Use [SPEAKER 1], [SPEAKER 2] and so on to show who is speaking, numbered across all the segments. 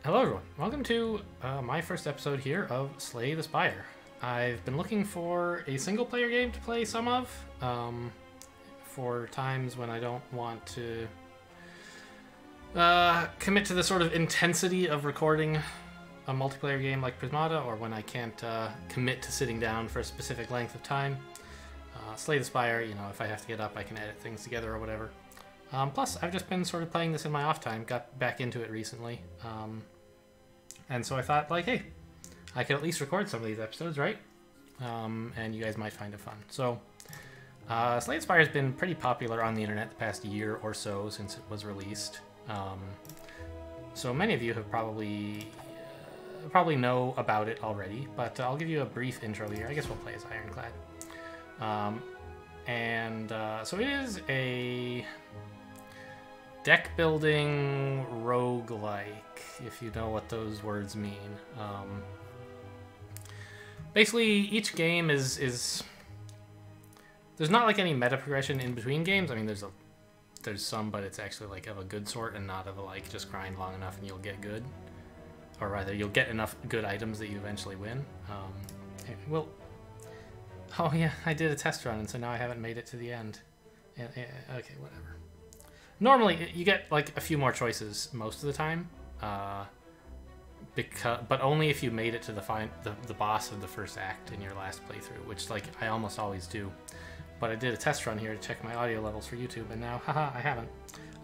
[SPEAKER 1] Hello everyone, welcome to my first episode here of Slay the Spire. I've been looking for a single player game to play some of, for times when I don't want to commit to the sort of intensity of recording a multiplayer game like Prismata, or when I can't commit to sitting down for a specific length of time. Slay the Spire, you know, if I have to get up I can edit things together or whatever. Plus, I've just been sort of playing this in my off time, got back into it recently. And so I thought, like, hey, I could at least record some of these episodes, right? And you guys might find it fun. So, Slay the Spire has been pretty popular on the internet the past year or so since it was released. So many of you have probably know about it already, but I'll give you a brief intro here. I guess we'll play as Ironclad. So it is a deck building roguelike, if you know what those words mean. Basically, each game is there's not like any meta progression in between games. I mean, there's some, but it's actually like of a good sort and not of a like just grind long enough and you'll get good, or rather you'll get enough good items that you eventually win. Well, oh yeah, I did a test run and so now I haven't made it to the end. Okay, whatever. Normally, you get like a few more choices most of the time, but only if you made it to the boss of the first act in your last playthrough, which like I almost always do. But I did a test run here to check my audio levels for YouTube, and now, haha, I haven't.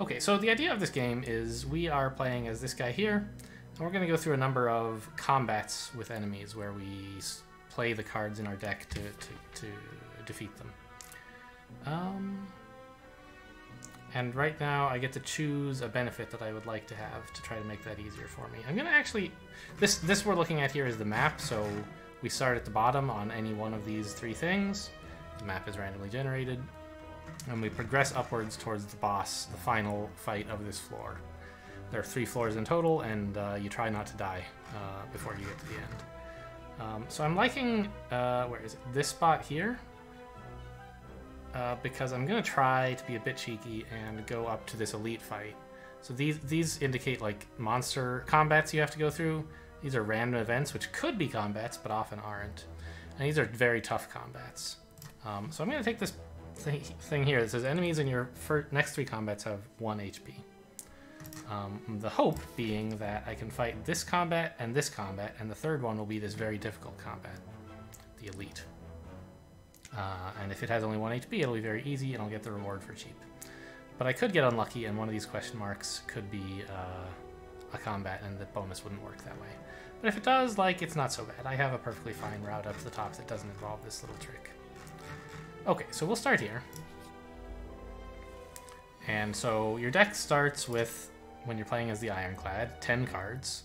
[SPEAKER 1] Okay, so the idea of this game is we are playing as this guy here, and we're going to go through a number of combats with enemies where we play the cards in our deck to defeat them. And right now, I get to choose a benefit that I would like to have to try to make that easier for me. I'm going to actually... This we're looking at here is the map, so we start at the bottom on any one of these three things. The map is randomly generated. And we progress upwards towards the boss, the final fight of this floor. There are 3 floors in total, and you try not to die before you get to the end. So I'm liking... where is it? This spot here. Because I'm going to try to be a bit cheeky and go up to this elite fight. So these indicate like monster combats you have to go through. These are random events, which could be combats, but often aren't. And these are very tough combats. So I'm going to take this thing here that says enemies in your next 3 combats have 1 HP. The hope being that I can fight this combat, and the third one will be this very difficult combat, the elite. And if it has only 1 HP, it'll be very easy, and I'll get the reward for cheap. But I could get unlucky, and one of these question marks could be a combat, and the bonus wouldn't work that way. But if it does, like, it's not so bad. I have a perfectly fine route up to the top that doesn't involve this little trick. Okay, so we'll start here. And so your deck starts with, when you're playing as the Ironclad, 10 cards.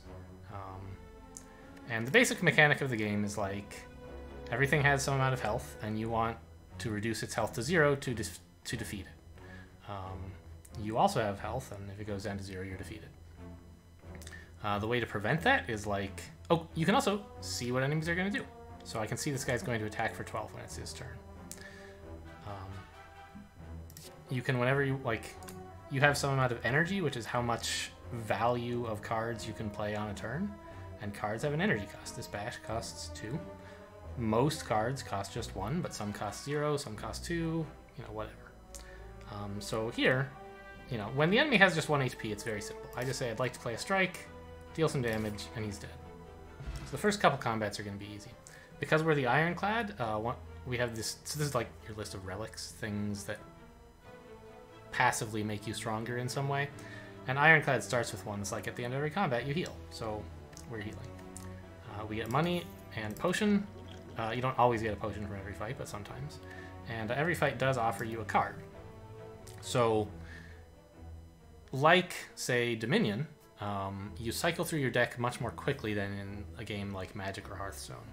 [SPEAKER 1] And the basic mechanic of the game is like... Everything has some amount of health, and you want to reduce its health to 0 to defeat it. You also have health, and if it goes down to 0, you're defeated. The way to prevent that is like... Oh, you can also see what enemies are going to do. So I can see this guy's going to attack for 12 when it's his turn. You can, whenever you, like... You have some amount of energy, which is how much value of cards you can play on a turn. And cards have an energy cost. This bash costs 2. Most cards cost just 1, but some cost 0, some cost 2, you know, whatever. So here, you know, when the enemy has just 1 HP, it's very simple. I just say I'd like to play a strike, deal some damage, and he's dead. So the first couple combats are going to be easy. Because we're the Ironclad, we have this... So this is like your list of relics, things that passively make you stronger in some way. And Ironclad starts with one that's like at the end of every combat, you heal. So we're healing. We get money and potion. You don't always get a potion from every fight, but sometimes. And every fight does offer you a card. So, like, say, Dominion, you cycle through your deck much more quickly than in a game like Magic or Hearthstone.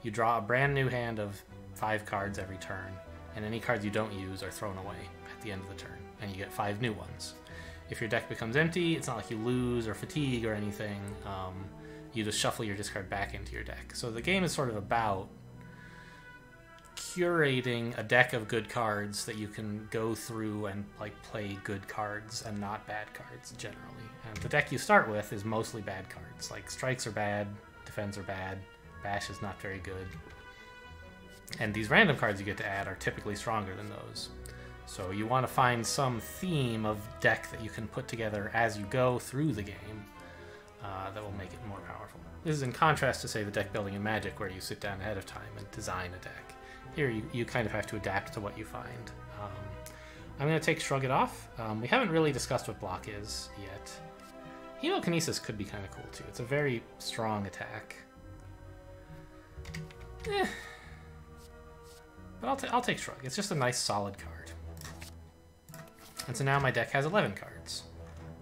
[SPEAKER 1] You draw a brand new hand of 5 cards every turn, and any cards you don't use are thrown away at the end of the turn, and you get 5 new ones. If your deck becomes empty, it's not like you lose or fatigue or anything. You just shuffle your discard back into your deck. So the game is sort of about curating a deck of good cards that you can go through and like play good cards and not bad cards generally. And the deck you start with is mostly bad cards. Like strikes are bad, defense are bad, bash is not very good. And these random cards you get to add are typically stronger than those. So you want to find some theme of deck that you can put together as you go through the game that will make it more powerful. This is in contrast to, say, the deck building in Magic, where you sit down ahead of time and design a deck. Here, you kind of have to adapt to what you find. I'm going to take Shrug It Off. We haven't really discussed what block is yet. Hemokinesis could be kind of cool, too. It's a very strong attack. But I'll take Shrug. It's just a nice, solid card. And so now my deck has 11 cards.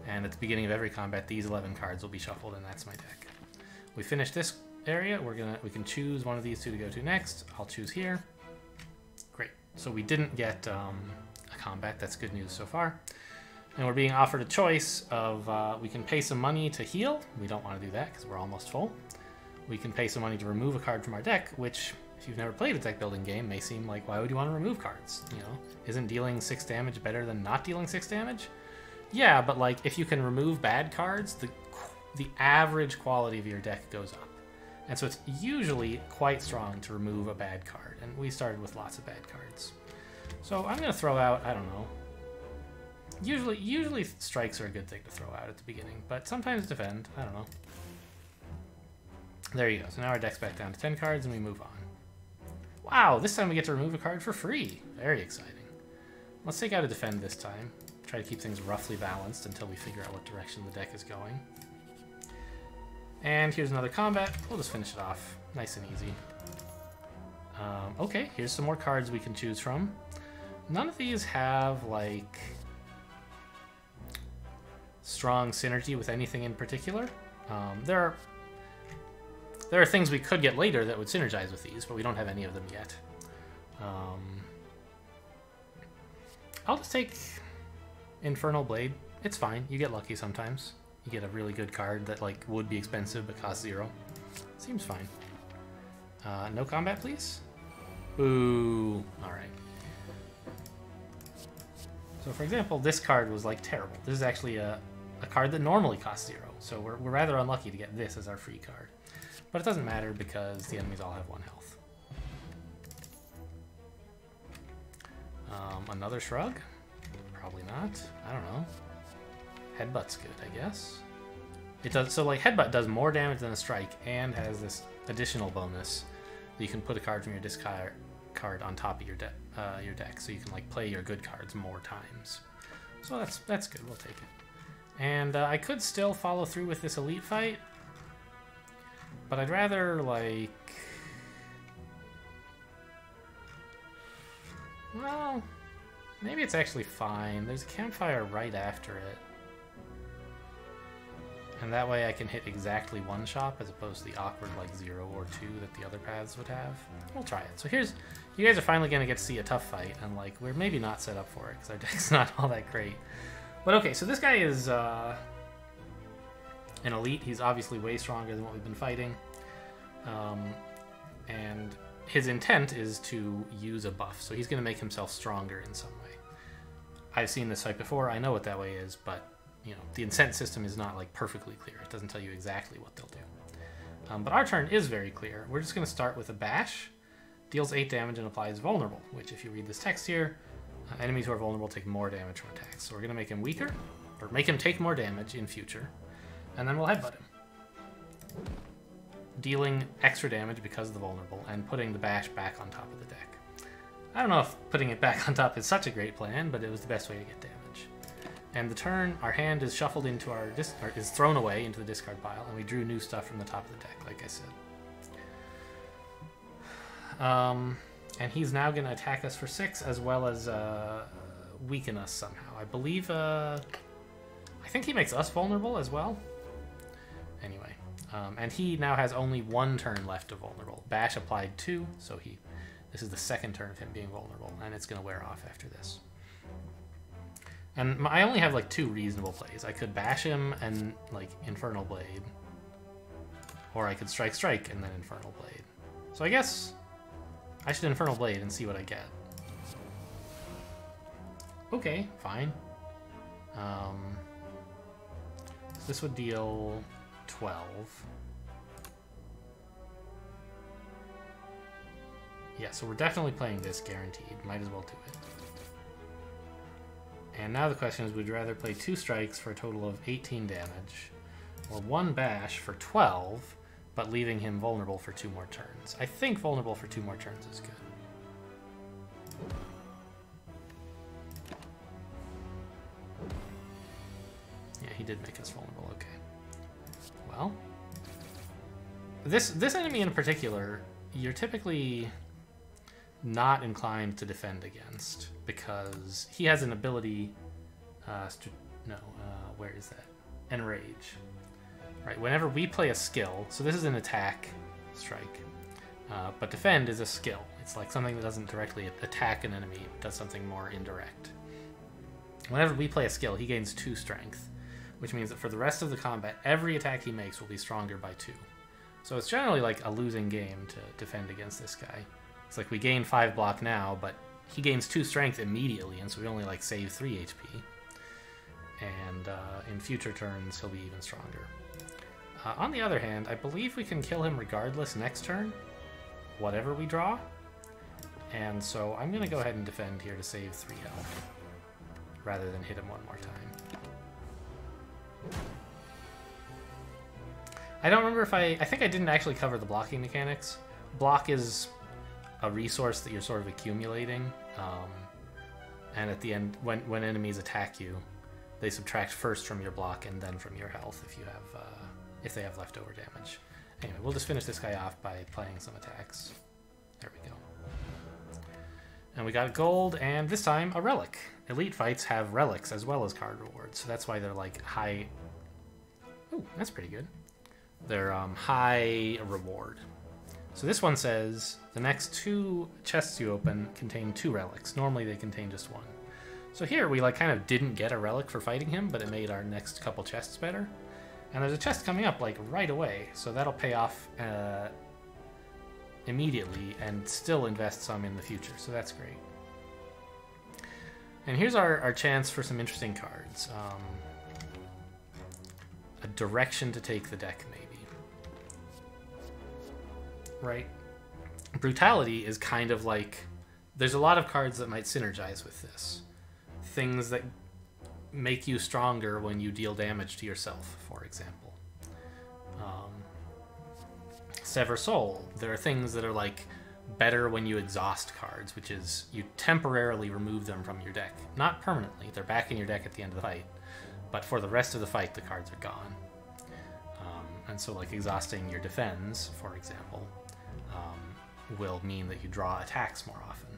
[SPEAKER 1] And at the beginning of every combat, these 11 cards will be shuffled, and that's my deck. We finish this area. We can choose one of these two to go to next. I'll choose here. Great. So we didn't get a combat. That's good news so far. And we're being offered a choice of we can pay some money to heal. We don't want to do that because we're almost full. We can pay some money to remove a card from our deck, which, if you've never played a deck building game, may seem like, why would you want to remove cards? You know, isn't dealing 6 damage better than not dealing 6 damage? Yeah, but like if you can remove bad cards, the average quality of your deck goes up. And so it's usually quite strong to remove a bad card. And we started with lots of bad cards. So I'm going to throw out, I don't know. Usually strikes are a good thing to throw out at the beginning, but sometimes defend. I don't know. There you go. So now our deck's back down to 10 cards and we move on. Wow, this time we get to remove a card for free. Very exciting. Let's take out a defend this time. Try to keep things roughly balanced until we figure out what direction the deck is going. And here's another combat. We'll just finish it off. Nice and easy. Okay, here's some more cards we can choose from. None of these have, like, strong synergy with anything in particular. There are things we could get later that would synergize with these, but we don't have any of them yet. I'll just take Infernal Blade. It's fine. You get lucky sometimes. You get a really good card that like would be expensive but costs 0. Seems fine. No combat, please? Ooh. Alright. So for example, this card was like terrible. This is actually a card that normally costs 0. So we're rather unlucky to get this as our free card. But it doesn't matter because the enemies all have 1 health. Another Shrug? Probably not. I don't know. Headbutt's good, I guess. It does so like Headbutt does more damage than a strike and has this additional bonus that you can put a card from your discard card on top of your deck, so you can like play your good cards more times. So that's good. We'll take it. And I could still follow through with this elite fight, but I'd rather like. Well, maybe it's actually fine. There's a campfire right after it. And that way I can hit exactly 1 shop as opposed to the awkward like 0 or 2 that the other paths would have. We'll try it. So here's, you guys are finally going to get to see a tough fight, and like we're maybe not set up for it because our deck's not all that great. But okay, so this guy is an elite. He's obviously way stronger than what we've been fighting. And his intent is to use a buff, so he's going to make himself stronger in some way. I've seen this fight before. I know what that way is, but you know, the incent system is not like perfectly clear. It doesn't tell you exactly what they'll do. But our turn is very clear. We're just going to start with a bash. Deals 8 damage and applies vulnerable, which if you read this text here, enemies who are vulnerable take more damage from attacks. So we're going to make him weaker, or make him take more damage in future, and then we'll headbutt him. Dealing extra damage because of the vulnerable, and putting the bash back on top of the deck. I don't know if putting it back on top is such a great plan, but it was the best way to get damage. And the turn, our hand is shuffled into our or is thrown away into the discard pile, and we drew new stuff from the top of the deck, like I said. And he's now going to attack us for 6, as well as weaken us somehow. I believe, I think he makes us vulnerable as well. Anyway, and he now has only 1 turn left of vulnerable. Bash applied 2, so this is the 2nd turn of him being vulnerable, and it's going to wear off after this. And I only have like 2 reasonable plays. I could bash him and like Infernal Blade, or I could strike and then Infernal Blade. So I guess I should Infernal Blade and see what I get. Okay, fine. So this would deal 12. Yeah, so we're definitely playing this guaranteed. Might as well do it. And now the question is, would you rather play 2 strikes for a total of 18 damage, or 1 bash for 12, but leaving him vulnerable for 2 more turns? I think vulnerable for 2 more turns is good. Yeah, he did make us vulnerable, okay. Well, this enemy in particular, you're typically not inclined to defend against, because he has an ability, where is that? Enrage. Right, whenever we play a skill, so this is an attack strike, but defend is a skill. It's like something that doesn't directly attack an enemy, it does something more indirect. Whenever we play a skill, he gains 2 strength, which means that for the rest of the combat, every attack he makes will be stronger by 2. So it's generally like a losing game to defend against this guy. It's like we gain 5 block now, but he gains 2 strength immediately, and so we only like save 3 HP. And in future turns, he'll be even stronger. On the other hand, I believe we can kill him regardless next turn, whatever we draw. And so I'm going to go ahead and defend here to save 3 health, rather than hit him one more time. I don't remember if I think I didn't actually cover the blocking mechanics. Block is a resource that you're sort of accumulating, and at the end, when enemies attack you, they subtract first from your block and then from your health if they have leftover damage. Anyway, we'll just finish this guy off by playing some attacks. There we go. And we got gold, and this time a relic. Elite fights have relics as well as card rewards, so that's why they're like high. Ooh, that's pretty good. They're high reward. So this one says the next 2 chests you open contain 2 relics. Normally they contain just 1. So here we like kind of didn't get a relic for fighting him, but it made our next couple chests better. And there's a chest coming up like right away, so that'll pay off immediately and still invest some in the future. So that's great. And here's our chance for some interesting cards. A direction to take the deck, maybe. Right? Brutality is kind of like... There's a lot of cards that might synergize with this. Things that make you stronger when you deal damage to yourself, for example. Sever Soul. There are things that are like better when you exhaust cards, which is you temporarily remove them from your deck. Not permanently. They're back in your deck at the end of the fight. But for the rest of the fight, the cards are gone. And so like exhausting your defense, for example, will mean that you draw attacks more often.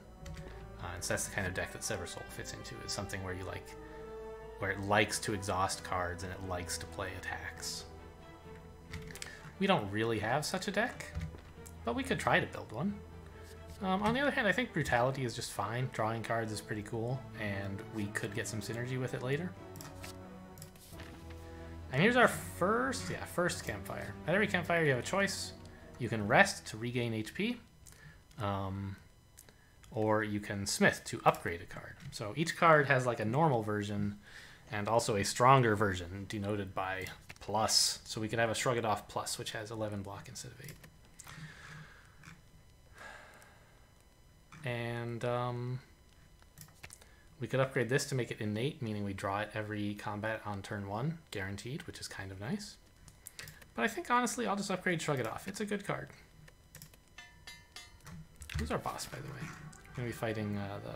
[SPEAKER 1] And so that's the kind of deck that Sever Soul fits into, is something where you like, where it likes to exhaust cards and it likes to play attacks. We don't really have such a deck, but we could try to build one. On the other hand, I think Brutality is just fine. Drawing cards is pretty cool, and we could get some synergy with it later. And here's our first campfire. At every campfire you have a choice. You can rest to regain HP, or you can smith to upgrade a card. So each card has like a normal version and also a stronger version denoted by plus. So we could have a Shrug It Off plus, which has 11 block instead of 8. And we could upgrade this to make it innate, meaning we draw it every combat on turn 1, guaranteed, which is kind of nice. But I think, honestly, I'll just upgrade Shrug It Off. It's a good card. Who's our boss, by the way? We're going to be fighting the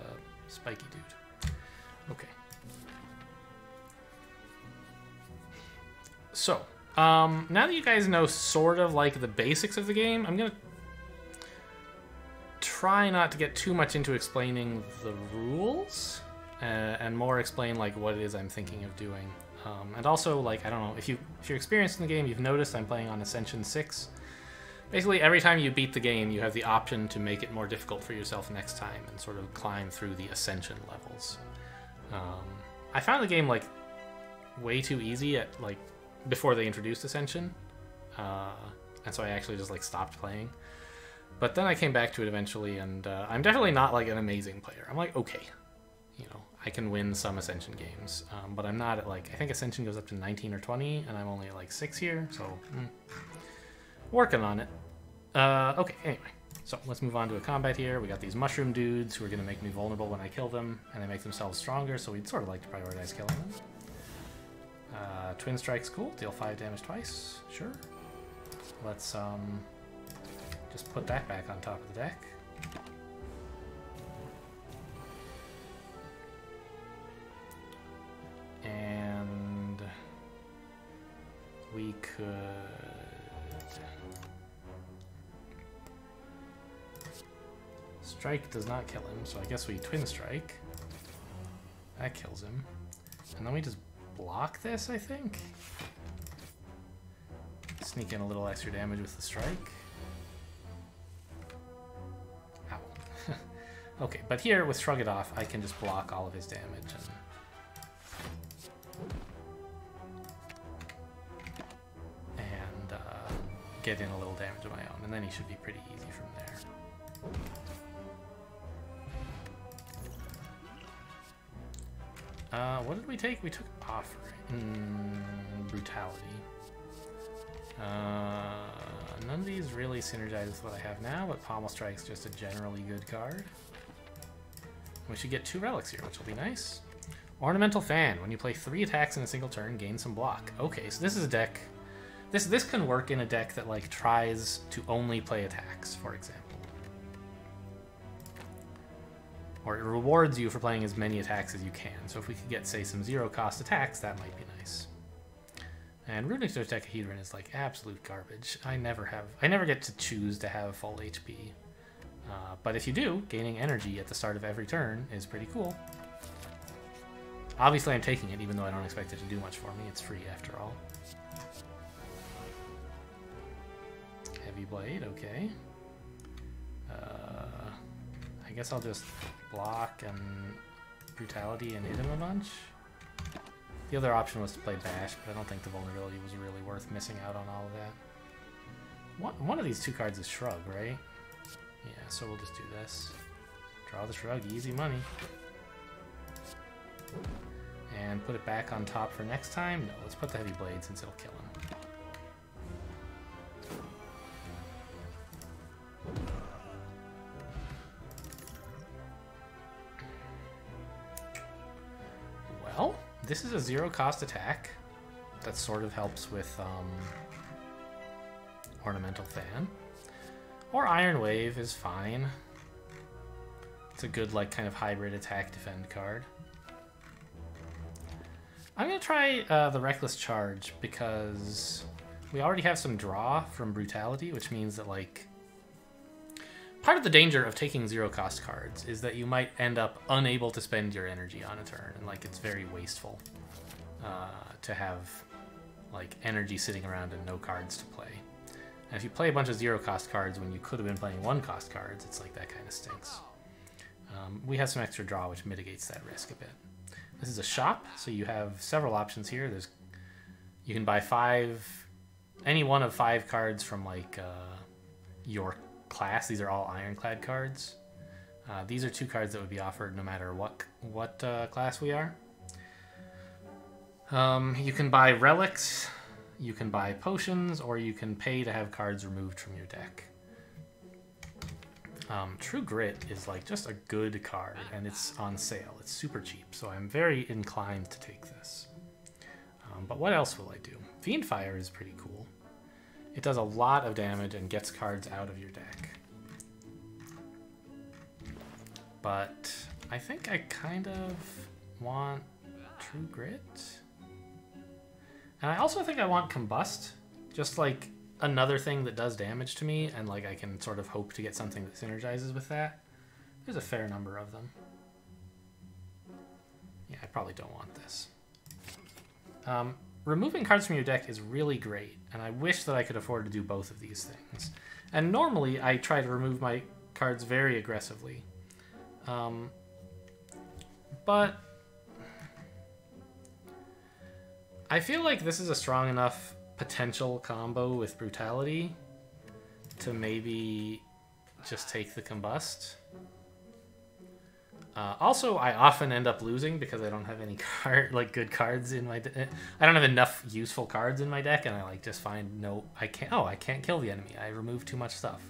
[SPEAKER 1] spiky dude. Okay. So, now that you guys know sort of like the basics of the game, I'm going to try not to get too much into explaining the rules, and more explain like what it is I'm thinking of doing. And also, like, I don't know, if you're experienced in the game, you've noticed I'm playing on Ascension 6. Basically, every time you beat the game, you have the option to make it more difficult for yourself next time and sort of climb through the Ascension levels. I found the game, like, way too easy at, like, before they introduced Ascension. And so I actually just, like, stopped playing. But then I came back to it eventually, and I'm definitely not like an amazing player. I'm like, okay, you know, I can win some Ascension games, but I'm not at like, I think Ascension goes up to 19 or 20, and I'm only at like 6 here, so working on it. Okay, anyway, so let's move on to a combat here. We got these mushroom dudes who are going to make me vulnerable when I kill them, and they make themselves stronger, so we'd sort of like to prioritize killing them. Twin Strike's cool, deal 5 damage twice, sure. Let's just put that back on top of the deck. And we could... Strike does not kill him, so I guess we Twin Strike. That kills him. And then we just block this, I think? Sneak in a little extra damage with the strike. Ow. Okay, but here, with Shrug It Off, I can just block all of his damage. And get in a little damage of my own, and then he should be pretty easy from there. What did we take? We took Offering. Brutality. None of these really synergize with what I have now, but Pommel Strike's just a generally good card. We should get 2 relics here, which will be nice. Ornamental Fan. When you play 3 attacks in a single turn, gain some block. Okay, so this is a deck... This can work in a deck that like tries to only play attacks, for example. Or it rewards you for playing as many attacks as you can. So if we could get, say, some 0-cost attacks, that might be nice. And Runic Dodecahedron is like absolute garbage. I never get to choose to have full HP. But if you do, gaining energy at the start of every turn is pretty cool. Obviously I'm taking it, even though I don't expect it to do much for me. It's free after all. Heavy Blade, okay. I guess I'll just block and Brutality and hit him a bunch. The other option was to play Bash, but I don't think the vulnerability was really worth missing out on all of that. One of these 2 cards is Shrug, right? Yeah, so we'll just do this. Draw the Shrug, easy money. And put it back on top for next time? No, let's put the Heavy Blade since it'll kill him. Well, this is a 0-cost attack that sort of helps with Ornamental Fan. Or Iron Wave is fine. It's a good, like, kind of hybrid attack-defend card. I'm going to try the Reckless Charge because we already have some draw from Brutality, which means that, like... Part of the danger of taking 0-cost cards is that you might end up unable to spend your energy on a turn, and like it's very wasteful to have like energy sitting around and no cards to play. And if you play a bunch of 0-cost cards when you could have been playing 1-cost cards, it's like that kind of stinks. We have some extra draw, which mitigates that risk a bit. This is a shop, so you have several options here. You can buy any one of 5 cards from like your class. These are all Ironclad cards. These are 2 cards that would be offered no matter what class we are. You can buy relics, you can buy potions, or you can pay to have cards removed from your deck. True Grit is like just a good card, and it's on sale. It's super cheap, so I'm very inclined to take this. But what else will I do? Fiendfire is pretty cool. It does a lot of damage and gets cards out of your deck. But I think I kind of want True Grit. And I also think I want Combust. Just like another thing that does damage to me, and like I can sort of hope to get something that synergizes with that. There's a fair number of them. Yeah, I probably don't want this. Removing cards from your deck is really great, and I wish that I could afford to do both of these things. And normally I try to remove my cards very aggressively. But I feel like this is a strong enough potential combo with Brutality to maybe just take the combust. Also, I often end up losing because I don't have any good cards in my deck. I don't have enough useful cards in my deck, and I like just find I can't kill the enemy. I remove too much stuff.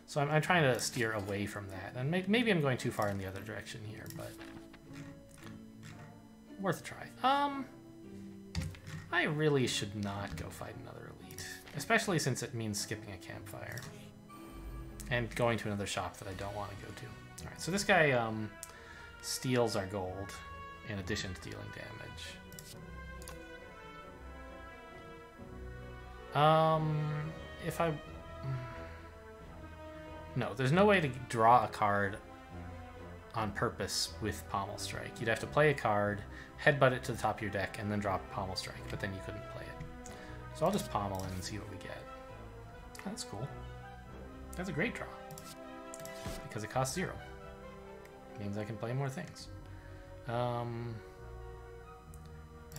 [SPEAKER 1] So I'm trying to steer away from that, and maybe I'm going too far in the other direction here, but worth a try. I really should not go fight another elite, especially since it means skipping a campfire and going to another shop that I don't want to go to. All right, so this guy steals our gold in addition to dealing damage. If I... No, there's no way to draw a card on purpose with Pommel Strike. You'd have to play a card, headbutt it to the top of your deck, and then drop Pommel Strike, but then you couldn't play it. So I'll just Pommel in and see what we get. Oh, that's cool. That's a great draw. Because it costs 0. Means I can play more things. I'll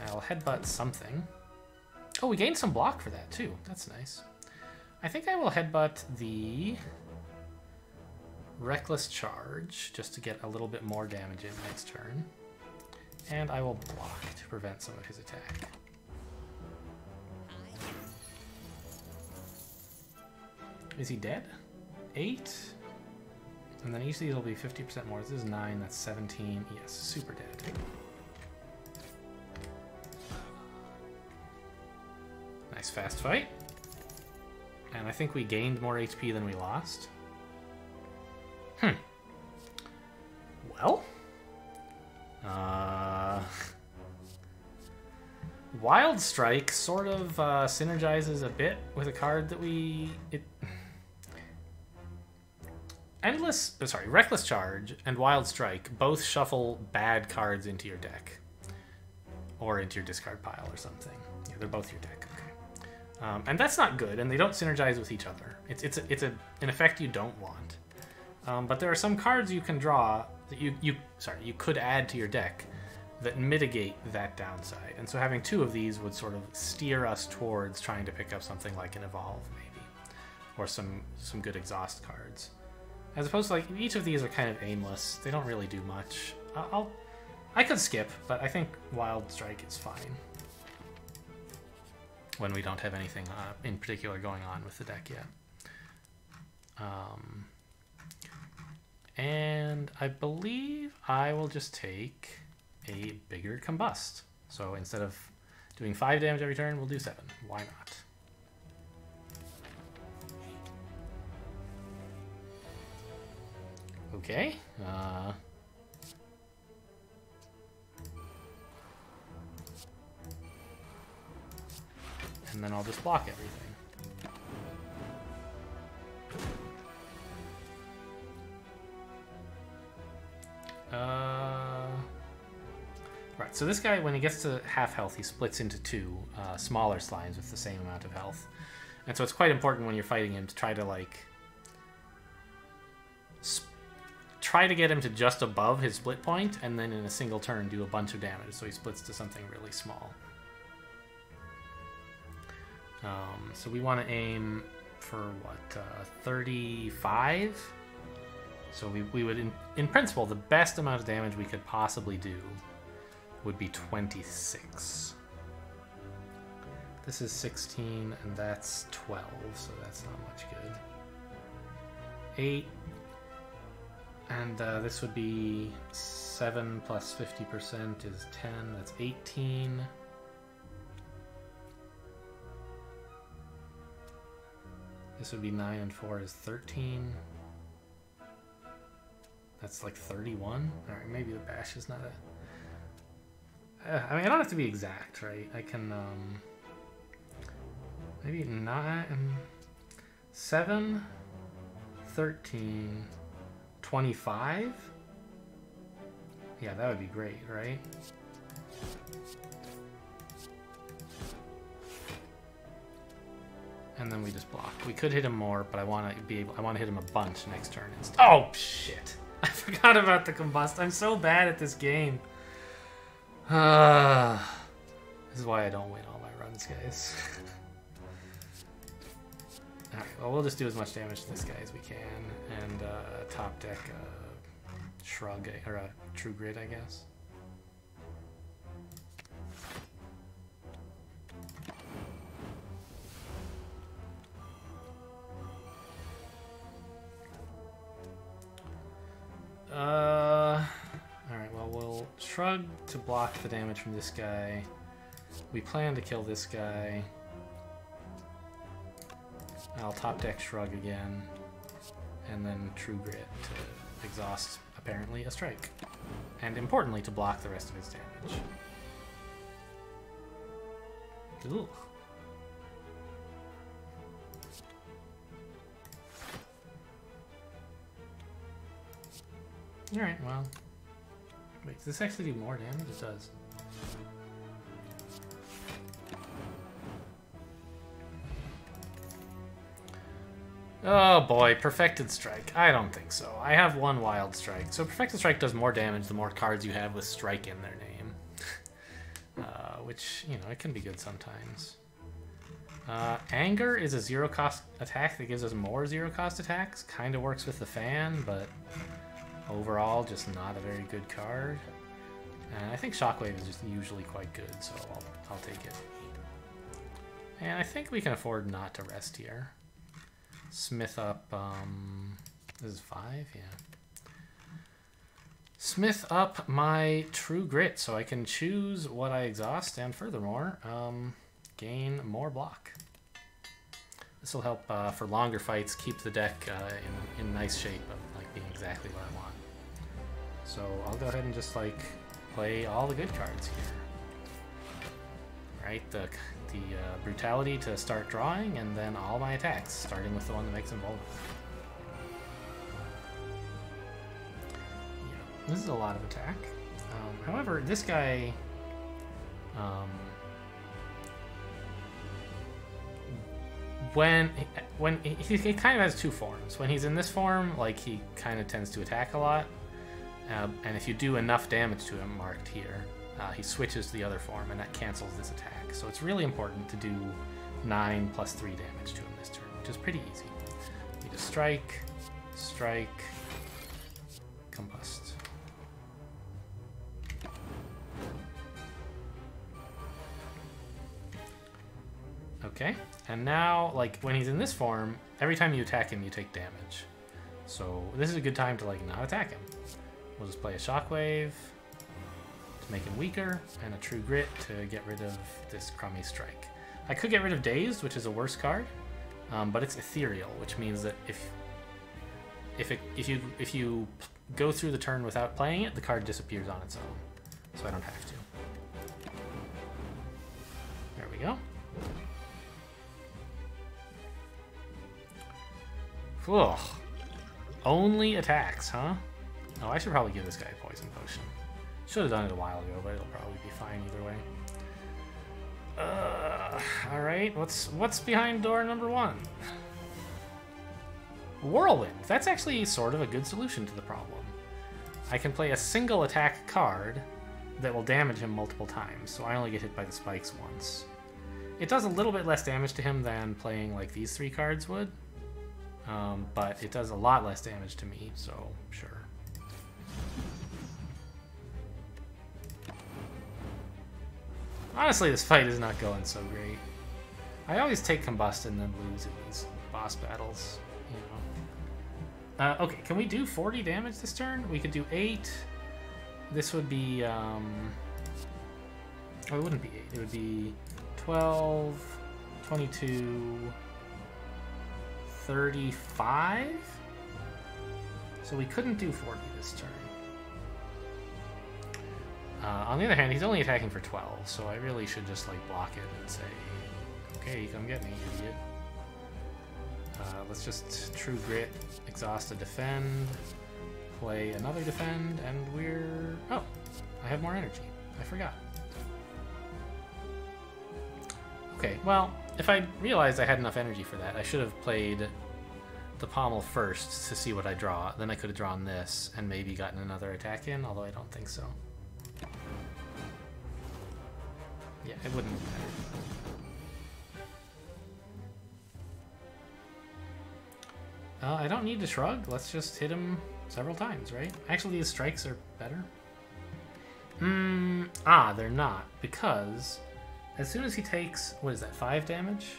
[SPEAKER 1] headbutt something. Oh, we gained some block for that too. That's nice. I think I will headbutt the Reckless Charge just to get a little bit more damage in next turn. And I will block to prevent some of his attack. Is he dead? 8? And then each of these will be 50% more. This is 9, that's 17. Yes, super dead. Nice fast fight. And I think we gained more HP than we lost. Well. Wild Strike sort of synergizes a bit with a card that Reckless Charge and Wild Strike both shuffle bad cards into your deck. Or into your discard pile or something. Yeah, they're both your deck, okay. And that's not good, and they don't synergize with each other. It's an effect you don't want. But there are some cards you can draw that you could add to your deck that mitigate that downside. And so having 2 of these would sort of steer us towards trying to pick up something like an Evolve, maybe. Or some good exhaust cards. As opposed to, like, each of these are kind of aimless. They don't really do much. I could skip, but I think Wild Strike is fine. When we don't have anything in particular going on with the deck yet. And I believe I will just take a bigger Combust. So instead of doing 5 damage every turn, we'll do 7. Why not? Okay. And then I'll just block everything. Right, so this guy, when he gets to half health, he splits into 2 smaller slimes with the same amount of health. And so it's quite important when you're fighting him to try to, like, try to get him to just above his split point, and then in a single turn do a bunch of damage, so he splits to something really small. So we want to aim for, what, 35? So we would, in principle, the best amount of damage we could possibly do would be 26. This is 16, and that's 12, so that's not much good. 8. And this would be 7 plus 50% is 10. That's 18. This would be 9 and 4 is 13. That's like 31. Alright, maybe the bash is not a... I mean, I don't have to be exact, right? I can, maybe 9... 7... 13... 25? Yeah, that would be great, right? And then we just block. We could hit him more, but I want to hit him a bunch next turn. Oh shit! I forgot about the combust. I'm so bad at this game. This is why I don't win all my runs, guys. Alright, well, we'll just do as much damage to this guy as we can, and top deck Shrug, or a True Grit, I guess. Alright, well, we'll Shrug to block the damage from this guy. We plan to kill this guy. I'll top deck Shrug again, and then True Grit to exhaust, apparently, a strike. And importantly, to block the rest of his damage. Ooh. Alright, well. Wait, does this actually do more damage? It does. Oh boy, Perfected Strike. I don't think so. I have one Wild Strike. So Perfected Strike does more damage the more cards you have with Strike in their name. Which, you know, it can be good sometimes. Anger is a zero-cost attack that gives us more zero-cost attacks. Kind of works with the fan, but overall, just not a very good card. And I think Shockwave is just usually quite good, so I'll take it. And I think we can afford not to rest here. Smith up, this is 5, yeah. Smith up my True Grit, so I can choose what I exhaust, and furthermore, gain more block. This will help for longer fights, keep the deck in nice shape of like being exactly what I want. So I'll go ahead and just like play all the good cards here. Right, the Brutality to start drawing, and then all my attacks, starting with the one that makes them vulnerable. Yeah, this is a lot of attack. However, this guy, when he kind of has two forms. When he's in this form, like, he kind of tends to attack a lot, and if you do enough damage to him, marked here, he switches to the other form, and that cancels this attack. So it's really important to do 9 plus 3 damage to him this turn, which is pretty easy. You just strike, strike, combust. Okay, and now, like, when he's in this form, every time you attack him, you take damage. So this is a good time to, like, not attack him. We'll just play a Shockwave to make him weaker, and a True Grit to get rid of this crummy strike. I could get rid of Dazed, which is a worse card, but it's ethereal, which means that if you go through the turn without playing it, the card disappears on its own, so I don't have to. There we go. Ugh. Only attacks, huh? Oh, I should probably give this guy a poison potion. Should have done it a while ago, but it'll probably be fine either way. All right, what's behind door number 1? Whirlwind. That's actually sort of a good solution to the problem. I can play a single attack card that will damage him multiple times, so I only get hit by the spikes once. It does a little bit less damage to him than playing like these 3 cards would, but it does a lot less damage to me, so sure. Honestly, this fight is not going so great. I always take Combust and then lose in these boss battles, you know. Okay, can we do 40 damage this turn? We could do 8. This would be, oh, it wouldn't be 8. It would be 12, 22, 35? So we couldn't do 40 this turn. On the other hand, he's only attacking for 12, so I really should just like block it and say, okay, come get me, idiot. Let's just True Grit, exhaust a defend, play another defend, and we're... Oh, I have more energy. I forgot. Okay, well, if I realized I had enough energy for that, I should have played the pommel first to see what I draw. Then I could have drawn this and maybe gotten another attack in, although I don't think so. Yeah, it wouldn't matter. I don't need to shrug. Let's just hit him several times, right? Actually, these strikes are better. They're not. Because as soon as he takes, what is that, 5 damage?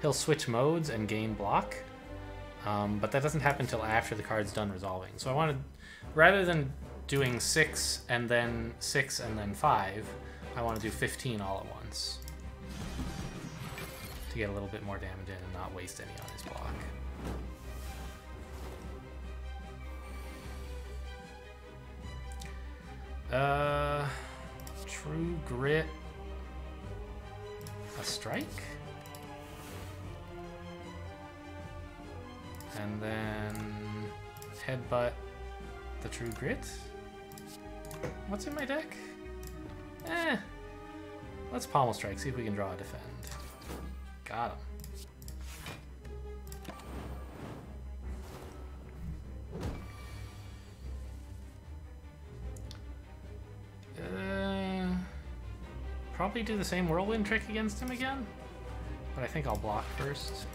[SPEAKER 1] He'll switch modes and gain block. But that doesn't happen until after the card's done resolving. So I wanted, rather than doing 6 and then 6 and then 5, I want to do 15 all at once. To get a little bit more damage in and not waste any on his block. True Grit. A strike? And then Headbutt the True Grit? What's in my deck? Let's Pommel Strike, see if we can draw a defend. Got him. Probably do the same Whirlwind trick against him again, but I think I'll block first.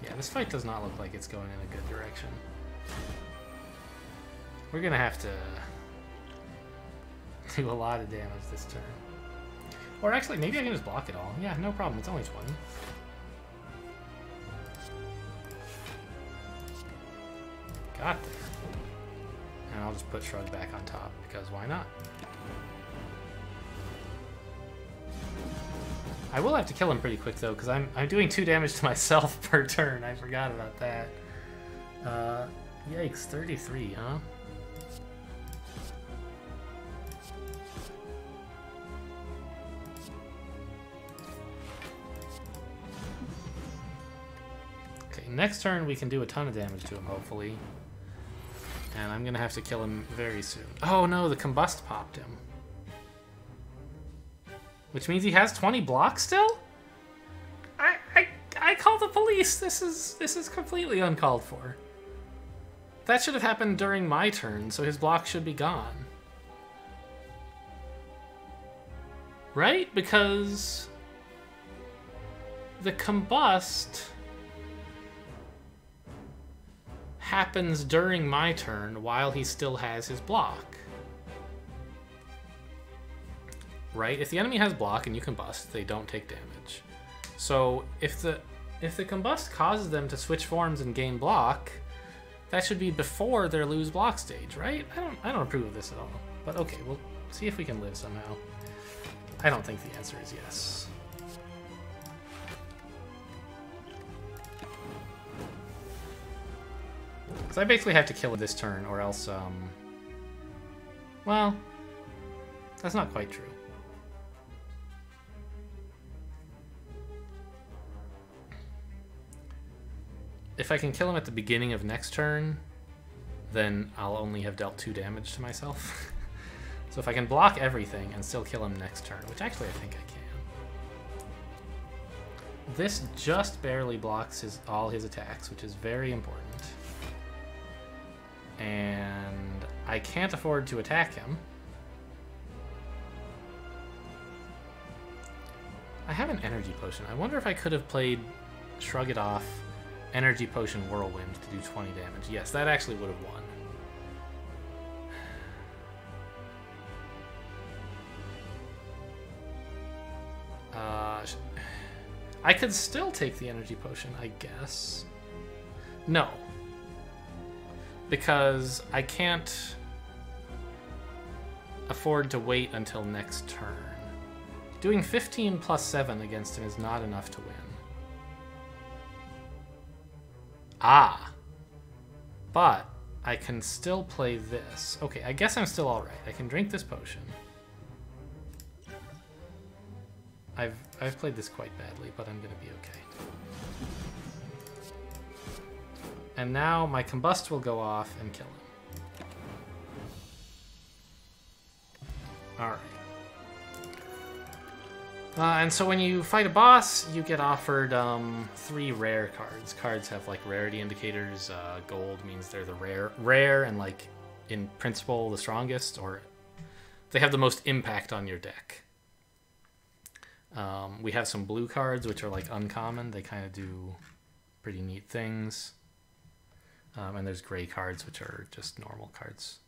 [SPEAKER 1] Yeah, this fight does not look like it's going in a good direction. We're gonna have to do a lot of damage this turn. Or actually, maybe I can just block it all. Yeah, no problem, it's only 20. Got there. And I'll just put Shrug back on top, because why not? I will have to kill him pretty quick though, because I'm doing 2 damage to myself per turn. I forgot about that. Yikes, 33, huh? Okay, next turn we can do a ton of damage to him, hopefully. And I'm gonna have to kill him very soon. Oh no, the Combust popped him. Which means he has 20 blocks still? I call the police. This is completely uncalled for. That should have happened during my turn, so his block should be gone. Right? Because the Combust happens during my turn while he still has his block. Right? If the enemy has block and you combust, they don't take damage. So if the combust causes them to switch forms and gain block, that should be before their lose block stage, right? I don't approve of this at all. But okay, we'll see if we can live somehow. I don't think the answer is yes. Because I basically have to kill it this turn, or else, well, that's not quite true. If I can kill him at the beginning of next turn, then I'll only have dealt 2 damage to myself. So if I can block everything and still kill him next turn, which actually I think I can. This just barely blocks all his attacks, which is very important. And I can't afford to attack him. I have an energy potion. I wonder if I could have played Shrug It Off, Energy Potion Whirlwind to do 20 damage. Yes, that actually would have won. I could still take the Energy Potion, I guess. No. Because I can't afford to wait until next turn. Doing 15 plus 7 against him is not enough to win. Ah. But I can still play this. Okay, I guess I'm still alright. I can drink this potion. I've played this quite badly, but I'm gonna be okay. And now my Combust will go off and kill him. Alright. And so when you fight a boss, you get offered 3 rare cards. Cards have like rarity indicators. Gold means they're the rare and like in principle the strongest, or they have the most impact on your deck. We have some blue cards, which are like uncommon. They kind of do pretty neat things. And there's gray cards, which are just normal cards.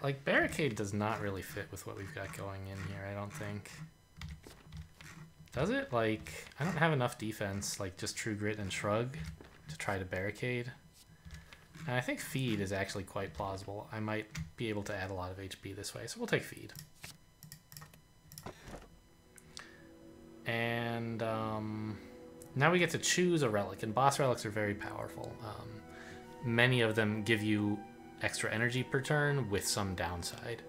[SPEAKER 1] Like, Barricade does not really fit with what we've got going in here, I don't think. Does it? Like, I don't have enough defense, like just True Grit and Shrug to try to Barricade. And I think Feed is actually quite plausible. I might be able to add a lot of HP this way, so we'll take Feed. And now we get to choose a relic, and boss relics are very powerful. Many of them give you extra energy per turn with some downside.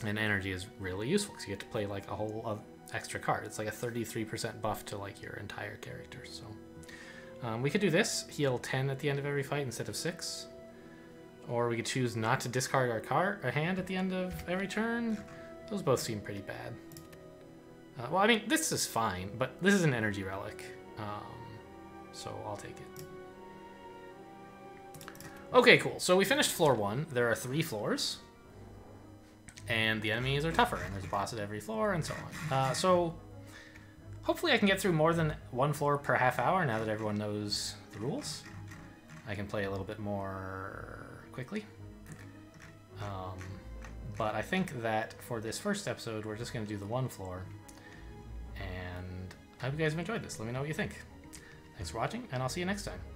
[SPEAKER 1] And energy is really useful because you get to play like a whole extra card. It's like a 33% buff to like your entire character. So we could do this, heal 10 at the end of every fight instead of 6. Or we could choose not to discard our hand at the end of every turn. Those both seem pretty bad. Well, I mean, this is fine, but this is an energy relic. So I'll take it. Okay, cool. So we finished floor 1. There are 3 floors. And the enemies are tougher, and there's a boss at every floor, and so on. So hopefully I can get through more than 1 floor per half hour now that everyone knows the rules. I can play a little bit more quickly. But I think that for this first episode, we're just going to do the 1 floor. And I hope you guys have enjoyed this. Let me know what you think. Thanks for watching, and I'll see you next time.